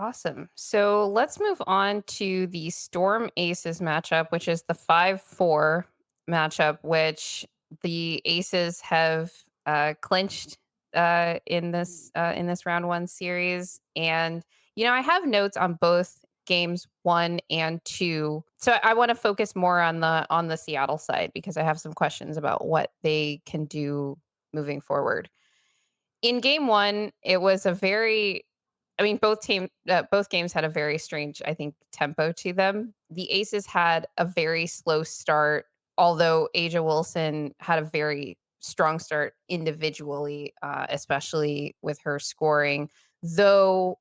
Awesome. So let's move on to the Storm Aces matchup, which is the 5-4 matchup, which the Aces have clinched in this round one series. And I have notes on both games one and two. So I want to focus more on the Seattle side because I have some questions about what they can do moving forward. In game one, it was a very I mean, both games had a very strange, I think, tempo to them. The Aces had a very slow start, although Aja Wilson had a very strong start individually, especially with her scoring. Though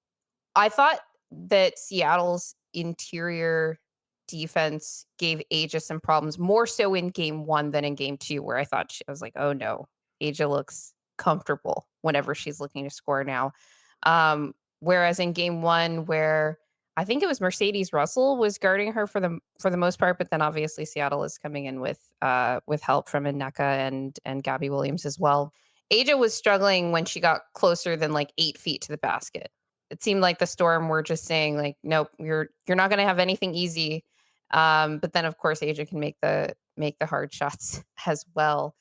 I thought that Seattle's interior defense gave Aja some problems, more so in game one than in game two, where I was like, oh no, Aja looks comfortable whenever she's looking to score now. Whereas in game one, where I think it was Mercedes Russell was guarding her for the most part, but then obviously Seattle is coming in with help from Ineka and Gabby Williams as well. Aja was struggling when she got closer than like 8 feet to the basket. It seemed like the Storm were just saying like, nope, you're not going to have anything easy. But then of course Aja can make the hard shots as well.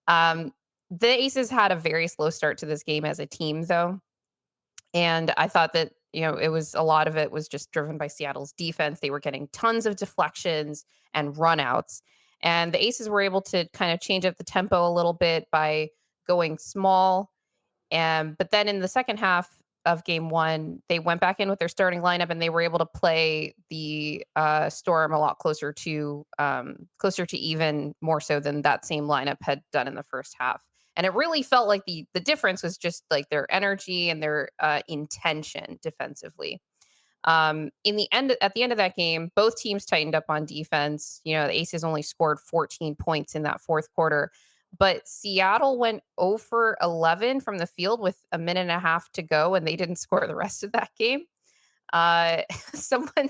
The Aces had a very slow start to this game as a team, though, and I thought that it was a lot of it was just driven by Seattle's defense. They were getting tons of deflections and runouts, and the Aces were able to kind of change up the tempo a little bit by going small and but then in the second half of game one, they went back in with their starting lineup and they were able to play the Storm a lot closer to even more so than that same lineup had done in the first half. And it really felt like the difference was just like their energy and their intention defensively. In the end At the end of that game, both teams tightened up on defense. The Aces only scored 14 points in that fourth quarter, but Seattle went 0 for 11 from the field with a minute and a half to go, and they didn't score the rest of that game. Someone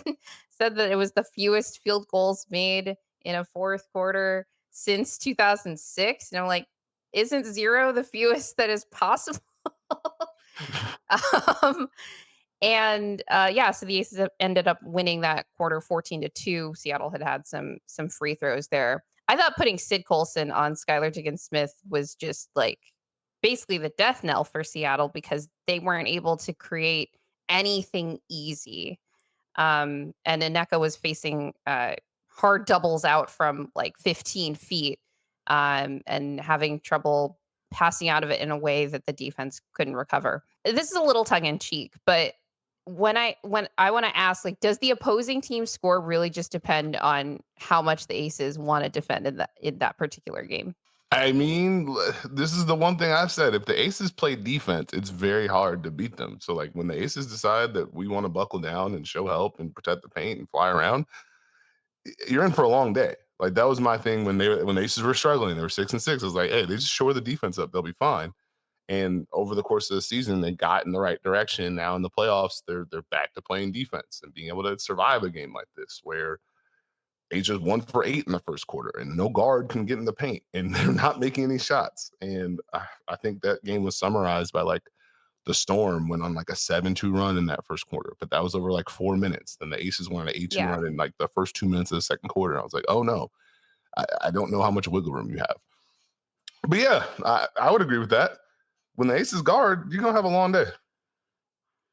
said that it was the fewest field goals made in a fourth quarter since 2006, and I'm like, isn't zero the fewest that is possible? um, yeah, so the Aces ended up winning that quarter 14-2. Seattle had some free throws there. I thought putting Sid Colson on Skylar Diggins Smith was just like basically the death knell for Seattle because they weren't able to create anything easy. And Ineka was facing hard doubles out from like 15 feet and having trouble passing out of it in a way that the defense couldn't recover. This is a little tongue in cheek, but when I want to ask, like, does the opposing team score really just depend on how much the Aces want to defend in that particular game? I mean, this is the one thing I've said. If the Aces play defense, it's very hard to beat them. So, like, when the Aces decide that we want to buckle down and show help and protect the paint and fly around, you're in for a long day. Like that was my thing when the Aces were struggling. They were 6-6. I was like, hey, they just shore the defense up, they'll be fine. And over the course of the season, they got in the right direction. Now in the playoffs, they're back to playing defense and being able to survive a game like this, where Asia's 1 for 8 in the first quarter, and no guard can get in the paint, and they're not making any shots. And I think that game was summarized by like the Storm went on like a 7-2 run in that first quarter, but that was over like 4 minutes. Then the Aces went on an 8-2 Yeah. run in like the first 2 minutes of the second quarter. I was like, oh no, I don't know how much wiggle room you have. But yeah, I would agree with that. When the Aces guard, you're gonna have a long day.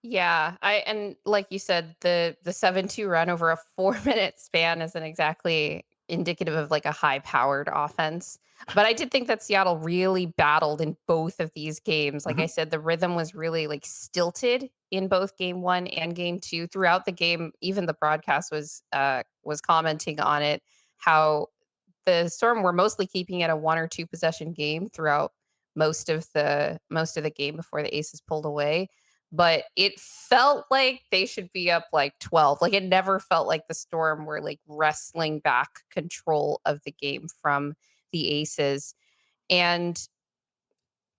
Yeah, I and like you said, the 7-2 run over a 4-minute span isn't exactly indicative of like a high-powered offense. But I did think that Seattle really battled in both of these games. Like I Mhm. said, the rhythm was really like stilted in both game one and game two. Throughout the game, even the broadcast was commenting on it, how the Storm were mostly keeping it a one or two possession game throughout most of the game before the Aces pulled away, but it felt like they should be up like 12. Like it never felt like the Storm were like wrestling back control of the game from the Aces. And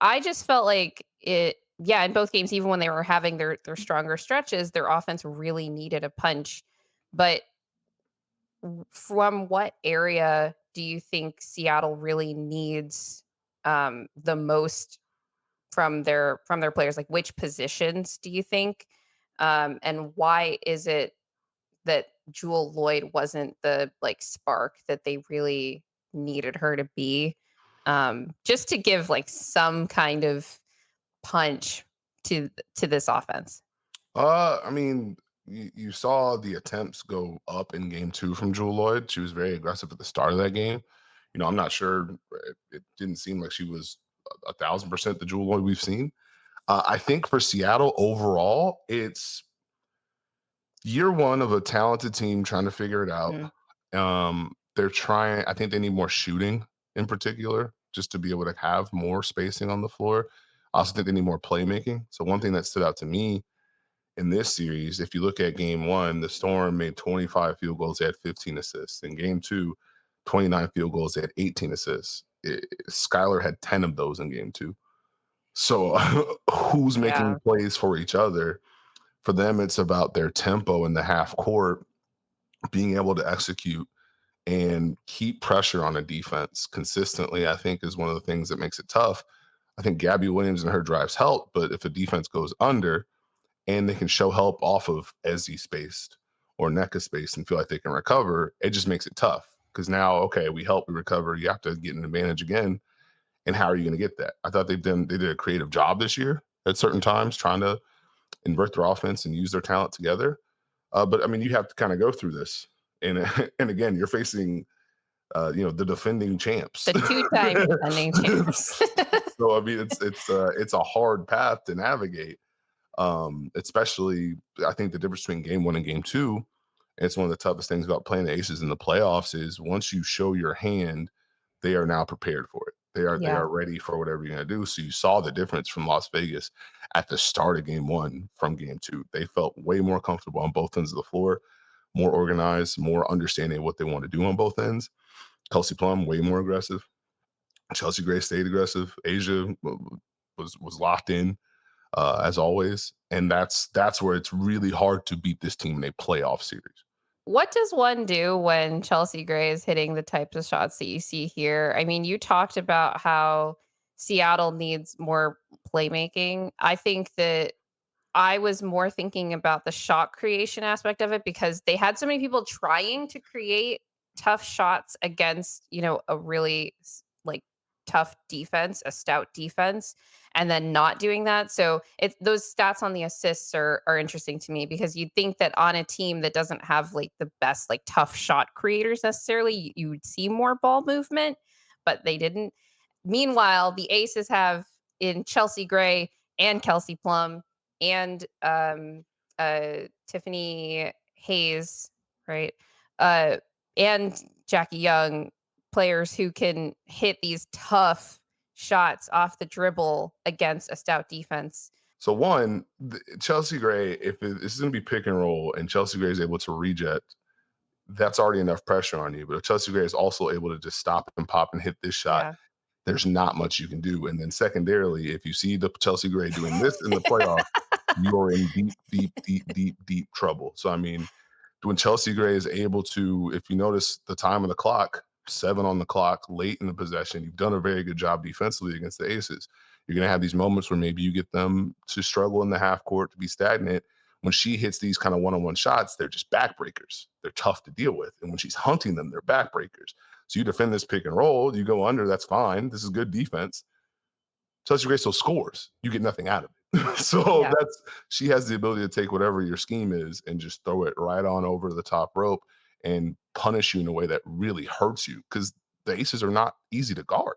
I just felt like it yeah, in both games, even when they were having their stronger stretches, their offense really needed a punch. But from what area do you think Seattle really needs the most from their players? Like which positions do you think And why is it that Jewel Lloyd wasn't the like spark that they really needed her to be, just to give like some kind of punch to this offense. I mean, you saw the attempts go up in game two from Jewel Lloyd. She was very aggressive at the start of that game. I'm not sure. It didn't seem like she was 1,000% the Jewel Lloyd we've seen. I think for Seattle overall, it's year one of a talented team trying to figure it out. Mm, They're trying. I think they need more shooting in particular, just to be able to have more spacing on the floor. I also think they need more playmaking. So one thing that stood out to me in this series, if you look at game one, the Storm made 25 field goals, they had 15 assists. In game two, 29 field goals, they had 18 assists. Skylar had 10 of those in game two. So who's making yeah, plays for each other? For them, it's about their tempo in the half court, being able to execute and keep pressure on a defense consistently, I think is one of the things that makes it tough. I think Gabby Williams and her drives help, but if a defense goes under, and they can show help off of Ezzy spaced or NECA spaced and feel like they can recover, it just makes it tough. Because now, okay, we help, we recover. You have to get an advantage again. And how are you going to get that? I thought they did a creative job this year at certain times trying to invert their offense and use their talent together. But I mean, you have to kind of go through this. And and again, you're facing the defending champs. the two-time defending champs. So I mean, it's a hard path to navigate. Especially, I think the difference between game one and game two, and it's one of the toughest things about playing the Aces in the playoffs is once you show your hand, they are now prepared for it. They Yeah, are ready for whatever you're gonna do. So you saw the difference from Las Vegas at the start of game one from game two. They felt way more comfortable on both ends of the floor, more organized, more understanding of what they want to do on both ends. Kelsey Plum, way more aggressive. Chelsea Gray stayed aggressive. Asia was locked in as always. And that's where it's really hard to beat this team in a playoff series. what does one do when Chelsea Gray is hitting the types of shots that you see here? I mean, you talked about how Seattle needs more playmaking. I think that I was more thinking about the shot creation aspect of it because they had so many people trying to create tough shots against, a really like tough defense, a stout defense, and then not doing that. So it's those stats on the assists are interesting to me because you'd think that on a team that doesn't have like the best like tough shot creators necessarily, you would see more ball movement, but they didn't. Meanwhile, the Aces have in Chelsea Gray and Kelsey Plum and Tiffany Hayes, right? Uh, and Jackie Young, players who can hit these tough shots off the dribble against a stout defense. So one, Chelsea Gray, if this is going to be pick and roll, and Chelsea Gray is able to reject, that's already enough pressure on you. But if Chelsea Gray is also able to just stop and pop and hit this shot, Yeah. there's not much you can do. And then secondarily, if you see the Chelsea Gray doing this in the playoffs, you are in deep, deep, deep, deep, deep trouble. So I mean, when Chelsea Gray is able to, if you notice the time of the clock, 7 on the clock, late in the possession, you've done a very good job defensively against the Aces. You're going to have these moments where maybe you get them to struggle in the half court, to be stagnant. When she hits these kind of one-on-one shots, they're just backbreakers. They're tough to deal with. And when she's hunting them, they're backbreakers. So you defend this pick and roll, you go under, that's fine. This is good defense. Chelsea Gray still scores. You get nothing out of it. So Yeah. she has the ability to take whatever your scheme is and just throw it right on over the top rope and punish you in a way that really hurts you because the Aces are not easy to guard.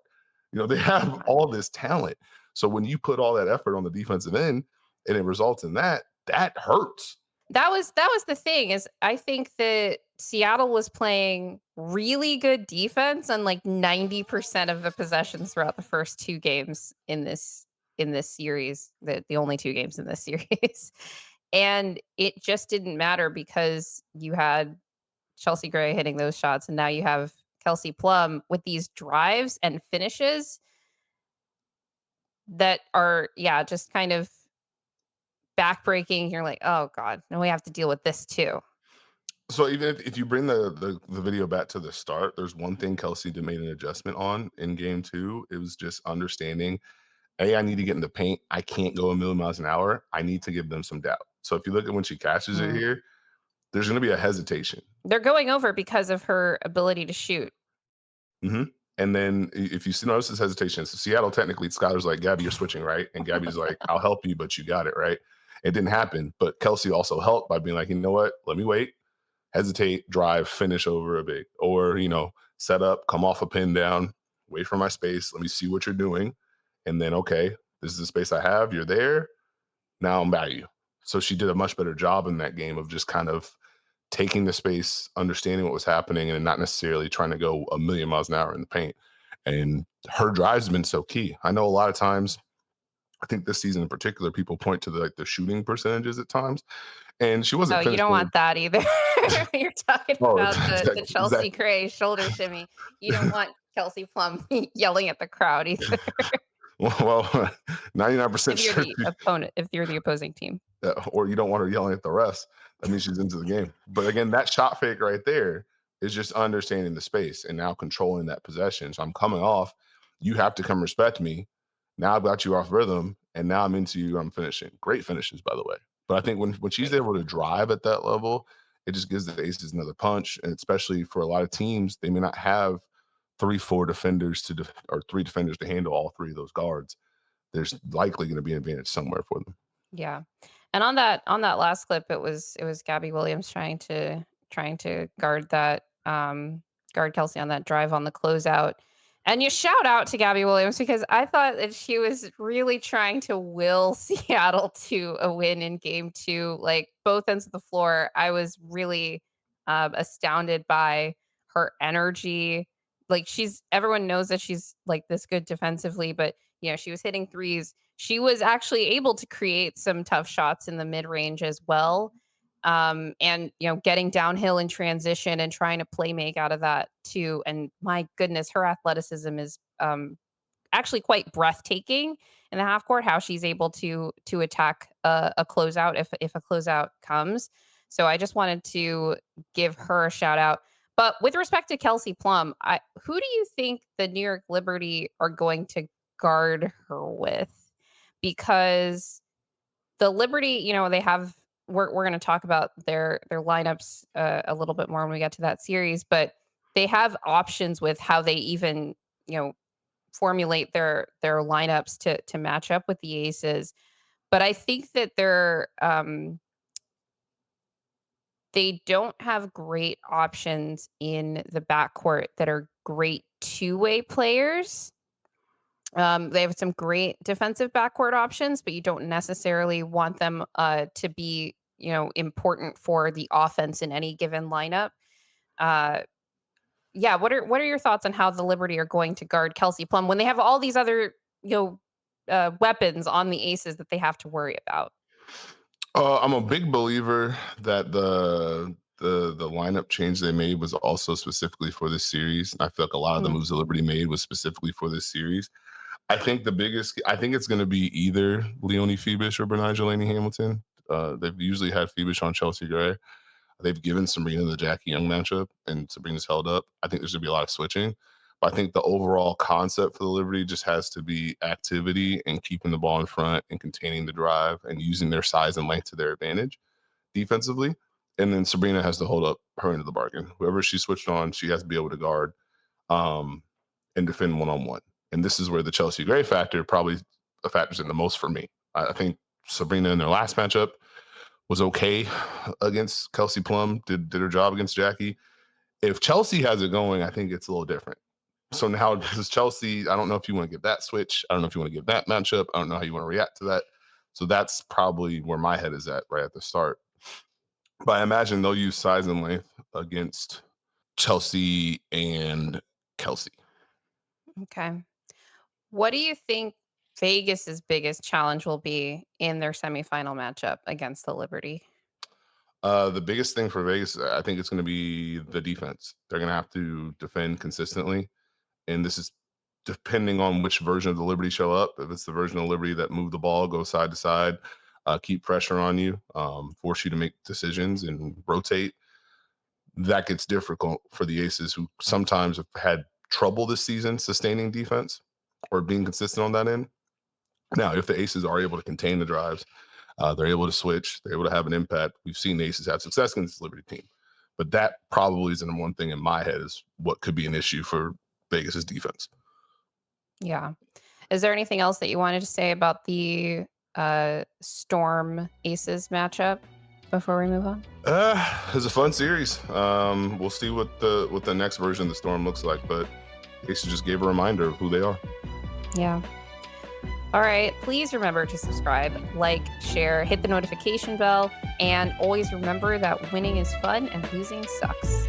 They have all this talent. So when you put all that effort on the defensive end and it results in that, that hurts. That was the thing is I think that Seattle was playing really good defense on like 90% of the possessions throughout the first 2 games in this series, the only 2 games in this series. And it just didn't matter because you had Chelsea Gray hitting those shots and now you have Kelsey Plum with these drives and finishes that are yeah, just kind of backbreaking. You're like, "Oh god, now we have to deal with this too." So even if you bring the video back to the start, there's one thing Kelsey did made an adjustment on in game two. It was just understanding I need to get in the paint. I can't go a million miles an hour. I need to give them some doubt. So if you look at when she catches it Mm. here, there's going to be a hesitation. They're going over because of her ability to shoot. hmm And then if you see notice this hesitation, so Seattle technically, Skylar's like, Gabby, you're switching, right? And Gabby's like, I'll help you, but you got it, right? It didn't happen. But Kelsey also helped by being like, you know what? Let me wait, hesitate, drive, finish over a big, or, set up, come off a pin down, wait for my space. Let me see what you're doing. And then, okay, this is the space I have. You're there. Now I'm by you. So she did a much better job in that game of just kind of taking the space, understanding what was happening, and not necessarily trying to go a million miles an hour in the paint. And her drive's been so key. I know a lot of times, I think this season in particular, people point to the shooting percentages at times, and she Oh, wasn't you don't finishing. want that either. You're talking Oh, about the Chelsea exactly. Gray shoulder shimmy. You don't want Kelsey Plum yelling at the crowd either Well, 99% if you're sure the opponent, if you're the opposing team. or you don't want her yelling at the refs. That means she's into the game. But again, that shot fake right there is just understanding the space and now controlling that possession. So I'm coming off. You have to come respect me. Now I've got you off rhythm, and now I'm into you. I'm finishing. Great finishes, by the way. But I think when she's Great able to finishes. drive at that level, it just gives the Aces another punch. And especially for a lot of teams, they may not have 3, 4 defenders or 3 defenders to handle all 3 of those guards. There's likely going to be an advantage somewhere for them. Yeah. And on that last clip, it was Gabby Williams trying to guard Kelsey on that drive on the closeout. And you shout out to Gabby Williams because I thought that she was really trying to will Seattle to a win in game two, like both ends of the floor. I was really astounded by her energy. Like everyone knows that she's like this good defensively, but she was hitting threes. She was actually able to create some tough shots in the mid range as well. And getting downhill in transition and trying to play make out of that too. And my goodness, her athleticism is actually quite breathtaking in the half court. How she's able to attack a closeout if a closeout comes. So I just wanted to give her a shout out. But with respect to Kelsey Plum, who do you think the New York Liberty are going to guard her with? Because the Liberty, they have we're going to talk about their lineups a little bit more when we get to that series, but they have options with how they even, formulate their lineups to match up with the Aces. But I think that they don't have great options in the backcourt that are great two-way players. They have some great defensive backcourt options, but you don't necessarily want them to be, important for the offense in any given lineup. Uh, yeah, what are your thoughts on how the Liberty are going to guard Kelsey Plum when they have all these other, weapons on the Aces that they have to worry about? I'm a big believer that the lineup change they made was also specifically for this series. I feel like a lot of the Mm, moves the Liberty made was specifically for this series. I think it's going to be either Leonie Phoebus or Bernard Jelani Hamilton. They've usually had Phoebus on Chelsea Gray. They've given Sabrina the Jackie Young matchup, and Sabrina's held up. I think there's going to be a lot of switching. But I think the overall concept for the Liberty just has to be activity and keeping the ball in front and containing the drive and using their size and length to their advantage defensively. And then Sabrina has to hold up her end of the bargain. Whoever she switched on, she has to be able to guard um, and defend one on one. And this is where the Chelsea Gray factor probably factors in the most for me. I think Sabrina in their last matchup was okay against Kelsey Plum, did her job against Jackie. If Chelsea has it going, I think it's a little different. So now does Chelsea, I don't know if you want to get that switch. I don't know if you want to get that matchup. I don't know how you want to react to that. So that's probably where my head is at right at the start. But I imagine they'll use size and length against Chelsea and Kelsey. okay. What do you think Vegas's biggest challenge will be in their semifinal matchup against the Liberty? The biggest thing for Vegas, I think it's going to be the defense. They're going to have to defend consistently. And this is depending on which version of the Liberty show up. If it's the version of Liberty that move the ball, go side to side, keep pressure on you, force you to make decisions and rotate, that gets difficult for the Aces who sometimes have had trouble this season sustaining defense or being consistent on that end. Now, if the Aces are able to contain the drives, they're able to switch, they're able to have an impact. We've seen the Aces have success against the Liberty team, but that probably isn't the one thing in my head is what could be an issue for Vegas's defense. Yeah. Is there anything else that you wanted to say about the Storm Aces matchup before we move on? It's a fun series. We'll see what the next version of the Storm looks like, but Aces just gave a reminder of who they are. Yeah. All right. Please remember to subscribe, like, share, hit the notification bell, and always remember that winning is fun and losing sucks.